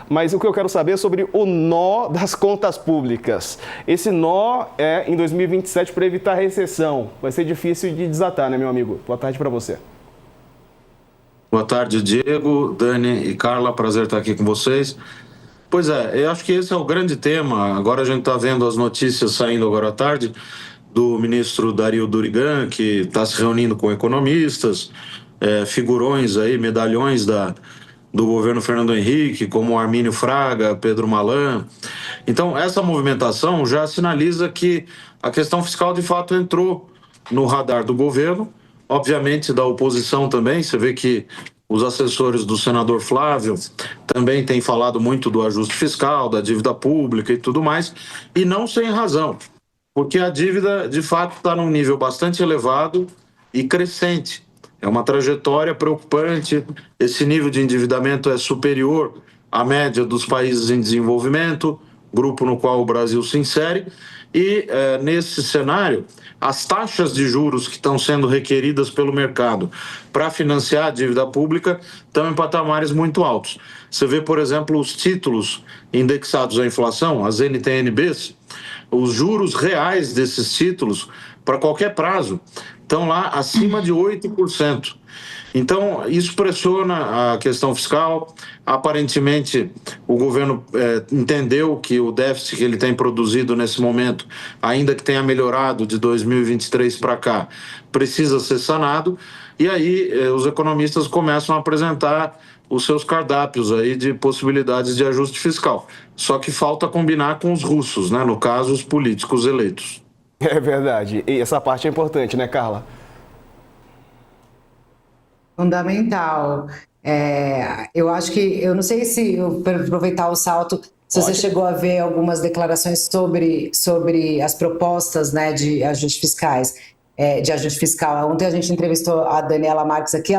mas o que eu quero saber é sobre o nó das contas públicas. Esse nó é em 2027 para evitar recessão. Vai ser difícil de desatar, né, meu amigo? Boa tarde para você. Boa tarde, Diego, Dani e Carla. Prazer estar aqui com vocês. Pois é, eu acho que esse é o grande tema. Agora a gente está vendo as notícias saindo agora à tarde do ministro Dario Durigan, que está se reunindo com economistas, figurões aí, medalhões do governo Fernando Henrique, como Armínio Fraga, Pedro Malan. Então, essa movimentação já sinaliza que a questão fiscal, de fato, entrou no radar do governo, obviamente da oposição também. Você vê que os assessores do senador Flávio também têm falado muito do ajuste fiscal, da dívida pública e tudo mais, e não sem razão, porque a dívida, de fato, está num nível bastante elevado e crescente. É uma trajetória preocupante. Esse nível de endividamento é superior à média dos países em desenvolvimento, grupo no qual o Brasil se insere, e nesse cenário, as taxas de juros que estão sendo requeridas pelo mercado para financiar a dívida pública estão em patamares muito altos. Você vê, por exemplo, os títulos indexados à inflação, as NTN-Bs, os juros reais desses títulos, para qualquer prazo, estão lá acima de 8%. Então, isso pressiona a questão fiscal. Aparentemente, o governo entendeu que o déficit que ele tem produzido nesse momento, ainda que tenha melhorado de 2023 para cá, precisa ser sanado. E aí, os economistas começam a apresentar os seus cardápios aí de possibilidades de ajuste fiscal. Só que falta combinar com os russos, né? No caso, os políticos eleitos. É verdade. E essa parte é importante, né, Carla? Fundamental. Eu acho que, eu não sei se, para aproveitar o salto, se você chegou a ver algumas declarações sobre as propostas, né, de ajuste fiscais, de ajuste fiscal. Ontem a gente entrevistou a Daniela Marques aqui,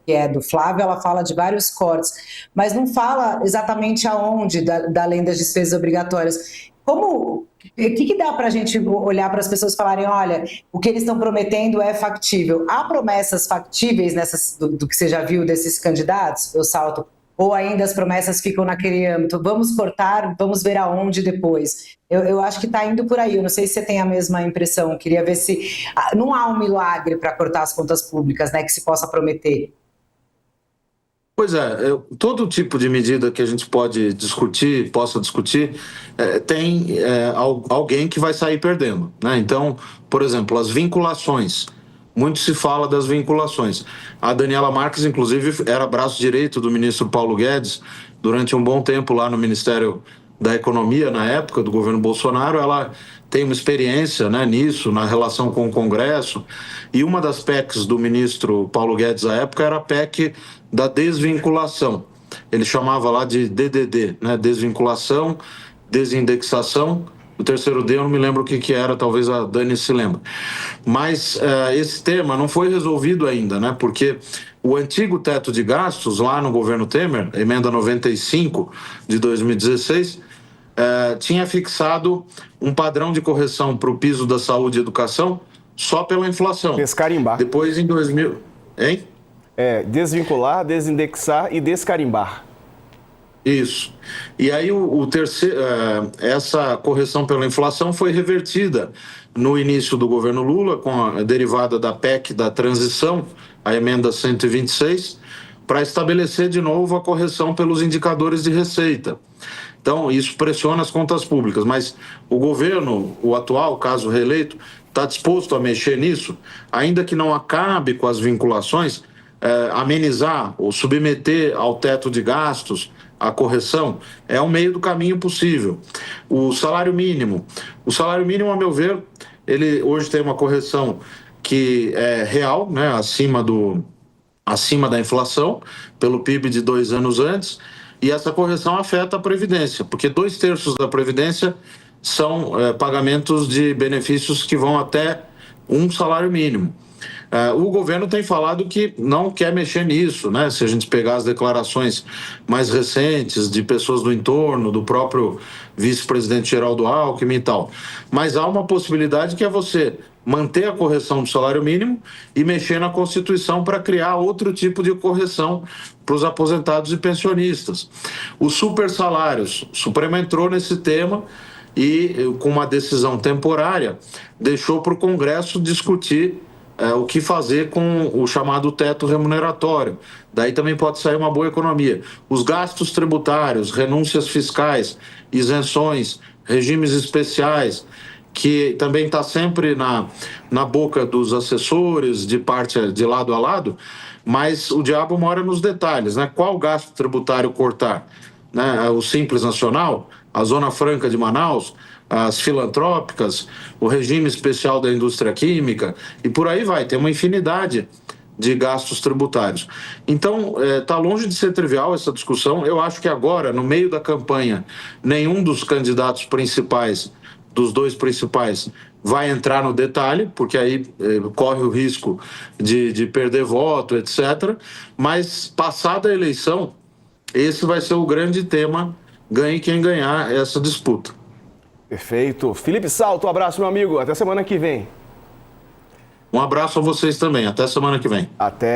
que é do Flávio, ela fala de vários cortes, mas não fala exatamente aonde, além das despesas obrigatórias. O que dá para a gente olhar para as pessoas falarem, olha, o que eles estão prometendo é factível? Há promessas factíveis do que você já viu desses candidatos, eu salto? Ou ainda as promessas ficam naquele âmbito, vamos cortar, vamos ver aonde depois? Eu acho que está indo por aí, eu não sei se você tem a mesma impressão, queria ver se não há um milagre para cortar as contas públicas, né, que se possa prometer. Pois é, todo tipo de medida que a gente possa discutir, tem alguém que vai sair perdendo, né? Então, por exemplo, as vinculações. Muito se fala das vinculações. A Daniela Marques, inclusive, era braço direito do ministro Paulo Guedes durante um bom tempo lá no Ministério da Economia, na época do governo Bolsonaro. Ela tem uma experiência, né, nisso, na relação com o Congresso. E uma das PECs do ministro Paulo Guedes à época era a PEC da desvinculação. Ele chamava lá de DDD, né? Desvinculação, desindexação. O terceiro D eu não me lembro o que era, talvez a Dani se lembre. Mas esse tema não foi resolvido ainda, né? Porque o antigo teto de gastos, lá no governo Temer, emenda 95 de 2016, tinha fixado um padrão de correção para o piso da saúde e educação só pela inflação. Descarimbar. Depois, em 2000... Hein? Desvincular, desindexar e descarimbar. Isso. E aí essa correção pela inflação foi revertida no início do governo Lula, com a derivada da PEC da transição, a emenda 126, para estabelecer de novo a correção pelos indicadores de receita. Então, isso pressiona as contas públicas, mas o governo, o atual, caso reeleito, está disposto a mexer nisso, ainda que não acabe com as vinculações, amenizar ou submeter ao teto de gastos a correção é um meio do caminho possível. O salário mínimo, a meu ver, ele hoje tem uma correção que é real, né, acima da inflação, pelo PIB de 2 anos antes, e essa correção afeta a Previdência, porque 2/3 da Previdência são pagamentos de benefícios que vão até um salário mínimo. O governo tem falado que não quer mexer nisso, né? Se a gente pegar as declarações mais recentes de pessoas do entorno, do próprio vice-presidente Geraldo Alckmin e tal. Mas há uma possibilidade que é você manter a correção do salário mínimo e mexer na Constituição para criar outro tipo de correção para os aposentados e pensionistas. Os supersalários, o Supremo entrou nesse tema e, com uma decisão temporária, deixou para o Congresso discutir o que fazer com o chamado teto remuneratório. Daí também pode sair uma boa economia. Os gastos tributários, renúncias fiscais, isenções, regimes especiais, que também está sempre na boca dos assessores, de lado a lado, mas o diabo mora nos detalhes, né? Qual gasto tributário cortar? Né? O Simples Nacional, a Zona Franca de Manaus, as filantrópicas, o regime especial da indústria química, e por aí vai, tem uma infinidade de gastos tributários. Então, está longe de ser trivial essa discussão. Eu acho que agora, no meio da campanha, nenhum dos candidatos principais, dos dois principais, vai entrar no detalhe, porque aí corre o risco de perder voto, etc. Mas, passada a eleição, esse vai ser o grande tema, ganhe quem ganhar essa disputa. Perfeito. Felipe Salto, um abraço, meu amigo. Até semana que vem. Um abraço a vocês também. Até semana que vem. Até.